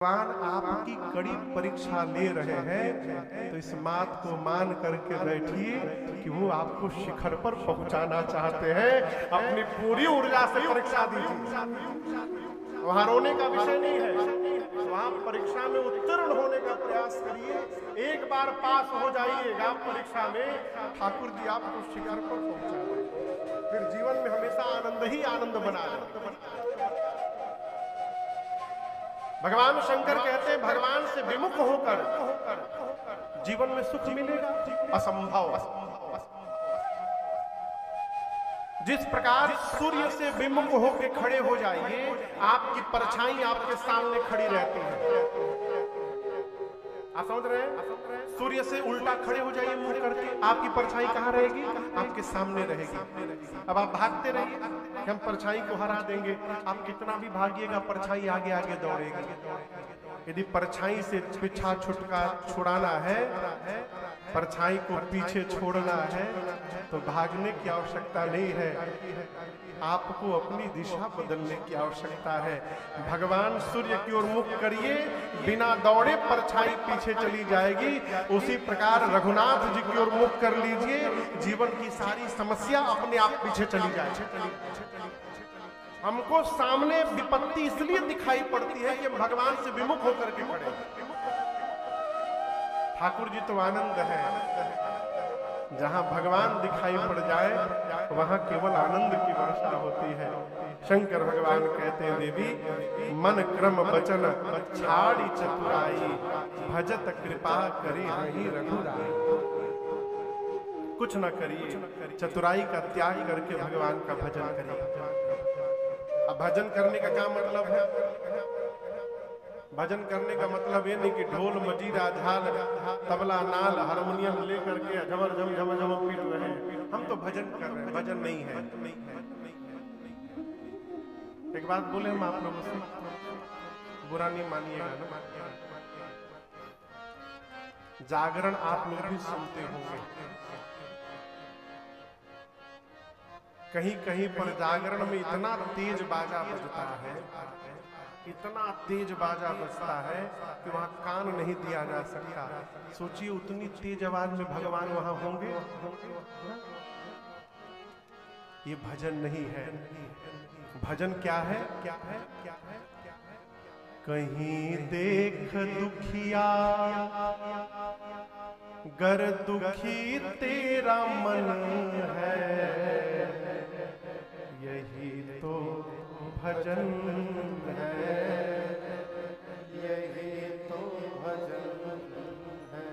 भगवान आपकी कड़ी परीक्षा ले रहे हैं, तो इस बात को मान करके बैठिए कि वो आपको शिखर पर पहुंचाना चाहते हैं। अपनी पूरी ऊर्जा से परीक्षा दीजिए। वहां रोने का विषय नहीं है, वहां परीक्षा में उत्तीर्ण होने का प्रयास करिए। एक बार पास हो जाइएगा परीक्षा में, ठाकुर जी आपको शिखर पर पहुंचा देंगे। फिर जीवन में हमेशा आनंद ही आनंद बना रहेगा। भगवान शंकर कहते हैं, भगवान से विमुख होकर जीवन में सुख मिलेगा असंभव। जिस प्रकार सूर्य से विमुख होकर खड़े हो जाइए, आपकी परछाई आपके सामने खड़ी रहती है। आप समझ रहे हैं? सूर्य से उल्टा खड़े हो जाइए मुंह करके, आपकी परछाई कहाँ रहेगी? आपके सामने रहेगी। अब आप भागते रहिए कि हम परछाई को हरा देंगे। आप कितना भी भागिएगा, परछाई आगे आगे दौड़ेगी। यदि परछाई से पीछा छुड़ाना है, परछाई को पीछे छोड़ना है, तो भागने की आवश्यकता नहीं है, आपको अपनी दिशा बदलने की आवश्यकता है। भगवान सूर्य की ओर मुख करिए, बिना दौड़े परछाई पीछे चली जाएगी। उसी प्रकार रघुनाथ जी की ओर मुख कर लीजिए, जीवन की सारी समस्या अपने आप पीछे चली जाएगी। हमको सामने विपत्ति इसलिए दिखाई पड़ती है कि हम भगवान से विमुख होकर के खड़े। ठाकुर जी तो आनंद है, जहां भगवान दिखाई पड़ जाए वहां केवल आनंद की वर्षा होती है। शंकर भगवान कहते हैं, देवी मन क्रम वचन छाड़ी चतुराई, भजत कृपा करी हरि रघुराई। कुछ न करिए, चतुराई का त्याग करके भगवान का भजन करिए। अब भजन करने का क्या मतलब है? भजन करने का मतलब ये नहीं कि ढोल मजीरा झाल तबला नाल हारमोनियम लेकर के झमर झम झमर झम पीट रहे हैं। हम तो भजन कर रहे हैं, भजन नहीं है। एक बात बोले हम आप लोगों से, बुरा नहीं मानिएगा ना। जागरण आप लोग भी सुनते होंगे, कहीं कहीं पर जागरण में इतना तेज बाजा बजता है, इतना तेज बाजा बजता है कि वहां कान नहीं दिया जा सकता। सोचिए उतनी तेज आवाज में भगवान वहां होंगे? ये भजन नहीं है। भजन क्या है? कहीं देख दुखिया गर दुखी तेरा मन है, यही तो भजन है, यही तो भजन है।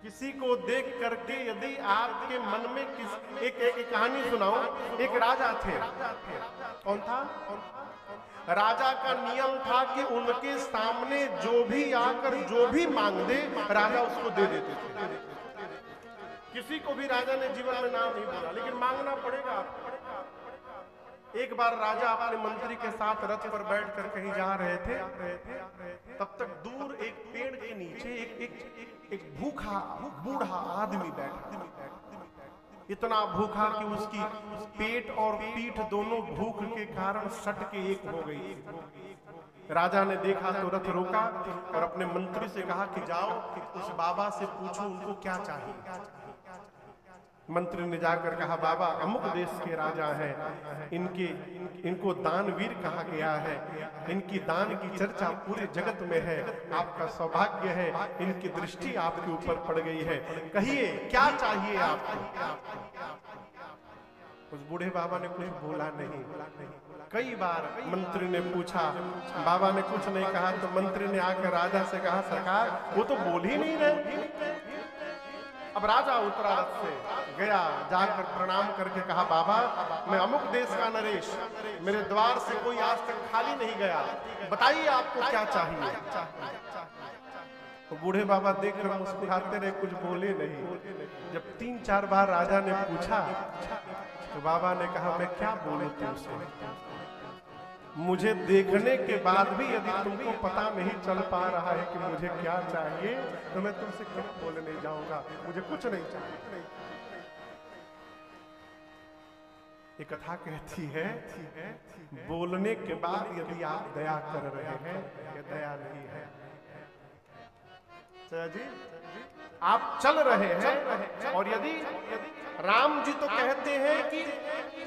किसी को देख करके यदि आपके मन में एक कहानी सुनाऊं। एक राजा थे। कौन था? राजा का नियम था कि उनके सामने जो भी आकर जो भी मांग दे, राजा उसको दे देते थे। किसी को भी राजा ने जीवन में नाम नहीं बोला, लेकिन मांगना पड़ेगा। एक बार राजा अपने मंत्री के साथ रथ पर बैठकर कहीं जा रहे थे। तब तक दूर एक पेड़ के नीचे एक भूखा बूढ़ा आदमी बैठा। इतना भूखा कि उसकी पेट और पीठ दोनों भूख के कारण सट के एक हो गई। राजा ने देखा तो रथ रोका और अपने मंत्री से कहा कि जाओ उस बाबा से पूछो उनको क्या चाहिए। मंत्री ने जाकर कहा, बाबा अमुक देश के राजा हैं, इनको दानवीर कहा गया है, इनकी दान की चर्चा पूरे जगत में है, आपका सौभाग्य है, इनकी दृष्टि आपके ऊपर पड़ गई है, कहिए क्या चाहिए आपको। उस बूढ़े बाबा ने कुछ बोला नहीं। कई बार मंत्री ने पूछा, बाबा ने कुछ नहीं कहा, तो मंत्री ने आकर राजा से कहा, सरकार वो तो बोल ही नहीं रहे। अब राजा उतरा रथ से, गया, जाकर प्रणाम करके कहा, बाबा मैं अमुक देश का नरेश, मेरे द्वार से कोई आज तक खाली नहीं गया, बताइए आपको क्या चाहिए। तो बूढ़े बाबा देखकर मुस्कुराते रहे, कुछ बोले नहीं। जब 3-4 बार राजा ने पूछा तो बाबा ने कहा, मैं क्या बोलूं तुमसे, मुझे देखने के बाद भी यदि तुमको पता नहीं चल पा रहा है कि मुझे क्या चाहिए, तो मैं तुमसे क्या बोलने जाऊंगा, मुझे कुछ नहीं चाहिए। ये कथा कहती है बोलने के बाद यदि आप दया कर रहे हैं, ये दया नहीं है। जी आप चल रहे हैं और यदि राम जी तो कहते हैं कि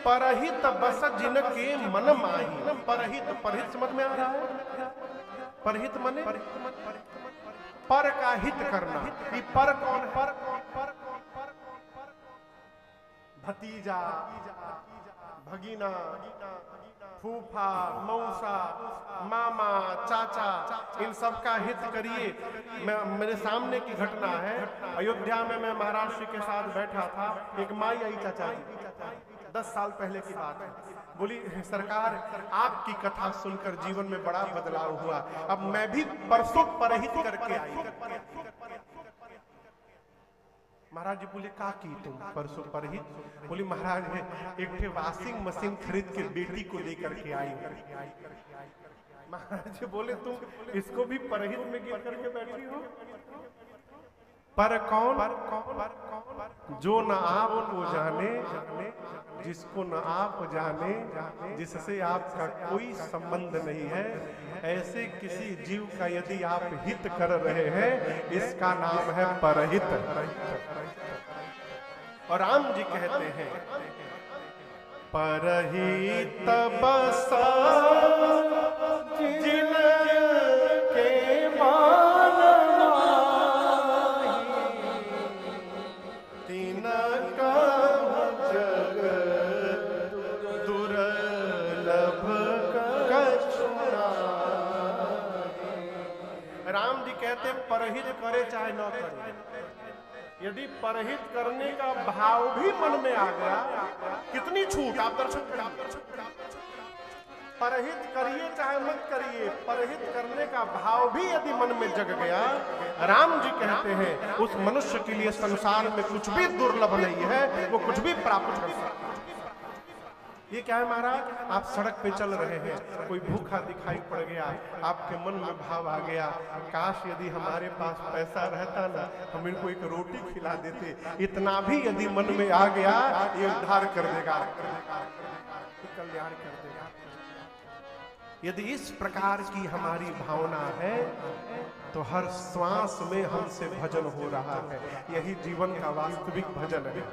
परहित बस जिनके मन माही। परहित, परहित समझ में आ रहा है? परहित मने पर का हित करना। कि पर कौन है? पर भतीजा, भगीना, फूफा, मौसा, मामा, चाचा, इन सब का हित करिए। मेरे सामने की घटना है, अयोध्या में मैं महाराज श्री के साथ बैठा था। एक माई आई चाचा जी, 10 साल पहले की बात है। बोली सरकार आपकी कथा सुनकर जीवन में बड़ा बदलाव हुआ, अब मैं भी परसों परहित करके आई। महाराज जी बोले का की तुम परसों परहित? बोली महाराज एक वॉशिंग मशीन खरीद के बेटी को लेकर के आई। महाराज जी बोले तुम इसको भी परहित में गिर करके बैठी हो? पर कौन? जो न आपको जाने, जिसको न आप जाने, जिससे आपका कोई संबंध नहीं है, ऐसे किसी जीव का यदि आप हित कर रहे हैं, इसका नाम है परहित। और राम जी कहते हैं परहित बस जिनके मन तिनका जग दुर्लभ कछु नाहि। राम जी कहते परहित करे चाहे न करे, यदि परहित करने का भाव भी मन में आ गया, कितनी छूट आप दर्शन करिए। परहित करिए चाहे मत करिए, परहित करने का भाव भी यदि मन में जग गया, राम जी कहते हैं उस मनुष्य के लिए संसार में कुछ भी दुर्लभ नहीं है, वो कुछ भी प्राप्त कर सकता है। ये क्या है महाराज? आप सड़क पे चल रहे हैं, कोई भूखा दिखाई पड़ गया, आपके मन में भाव आ गया, काश यदि हमारे पास पैसा रहता ना, हम इनको एक रोटी खिला देते। इतना भी यदि मन में आ गया, ये उद्धार कर देगा, कल्याण कर देगा। यदि इस प्रकार की हमारी भावना है तो हर श्वास में हमसे भजन हो रहा है। यही जीवन का वास्तविक भजन है।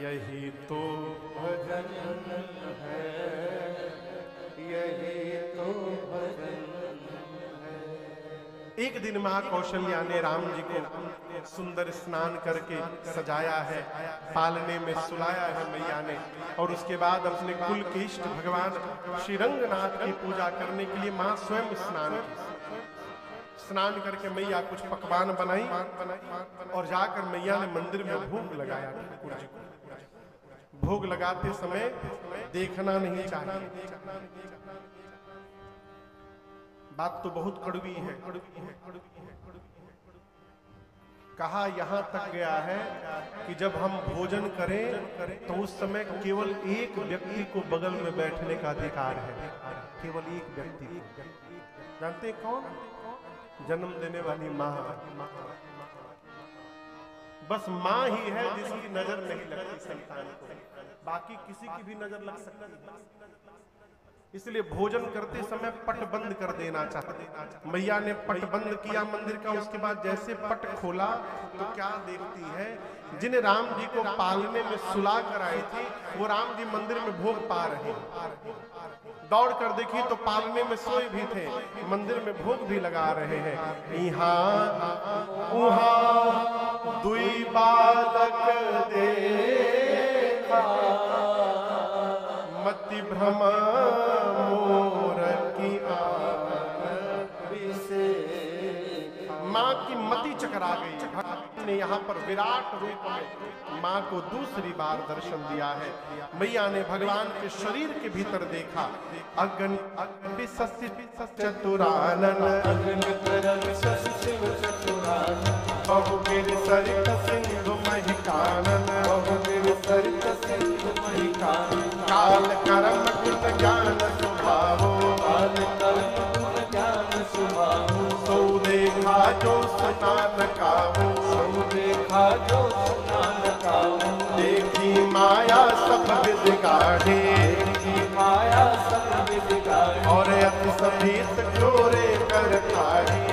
यही तो भजन है, यही तो भजन है। एक दिन माँ कौशल्या ने राम जी को सुंदर स्नान करके सजाया है, पालने में सुलाया है मैया ने, और उसके बाद अपने कुल के इष्ट भगवान श्री रंगनाथ की पूजा करने के लिए माँ स्वयं स्नान करके मैया कुछ पकवान बनाई और जाकर मैया ने मंदिर में भोग लगाया ठाकुर जी को। भोग लगाते समय देखना नहीं चाहिए। बात तो बहुत कड़वी है। कहा यहाँ तक गया है कि जब हम भोजन करें तो उस समय केवल एक व्यक्ति को बगल में बैठने का अधिकार है, केवल एक व्यक्ति को। जानते हैं कौन? जन्म देने वाली माँ। बस माँ ही है जिसकी नजर नहीं लगती संतान को, बाकी किसी की भी नजर लग सकती है। इसलिए भोजन करते समय पट बंद कर देना चाहते। मैया ने पट बंद किया मंदिर का, उसके बाद जैसे पट खोला तो क्या देखती है, जिन्हें राम जी को पालने में सुला कर आई थी वो राम जी मंदिर में भोग पा रहे हैं। दौड़ कर देखी तो पालने में सोए भी थे, मंदिर में भोग भी लगा रहे हैं। यहाँ उहाँ दुई बालक देखा, मति भ्रम मोर की माँ की मति चकरा गई। भगवान ने यहाँ पर विराट रूप में माँ को दूसरी बार दर्शन दिया है। मैया ने भगवान के शरीर के भीतर देखा। अग्नि चतुरानन बहुगिर सरित सिंधु महिकानन, बहुगिर सरित सिंधु महिकानन, काल कर्म गुण ज्ञान स्वभावो, काल कर्म गुण ज्ञान स्वभावो, सो देखा जो सुना न कावो, सो देखा जो सुना न कावो, देखी माया सब विधि गाढ़े, माया सब विधि गाढ़े, और अति सभीत चोरे कर खाए,